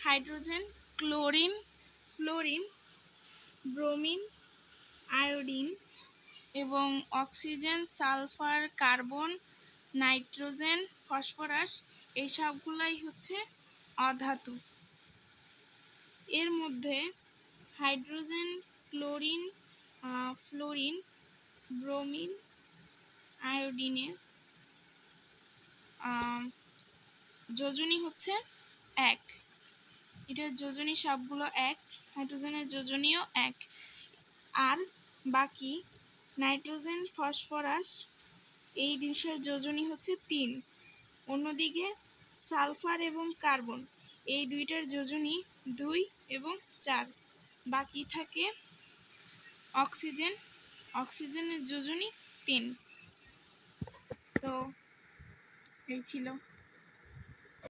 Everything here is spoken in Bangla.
Hydrogen, chlorine, fluorine, bromine, iodine এবং oxygen, sulphur, carbon, nitrogen, phosphorus এই সবগুলাই হচ্ছে অধাতু। এর মধ্যে হাইড্রোজেন, ক্লোরিন, ফ্লোরিন, ব্রোমিন, আয়োডিনের যোজনী হচ্ছে 1। এটার যোজনী সবগুলো 1, হাইড্রোজেনের যোজনীও 1। আর বাকি নাইট্রোজেন, ফসফরাস এই দুইটার যোজনী হচ্ছে 3। অন্যদিকে সালফার এবং কার্বন এই দুইটার যোজনী 2 এবং 4। বাকি থাকে অক্সিজেন, অক্সিজেনের যোজনী 3। তো এই ছিল।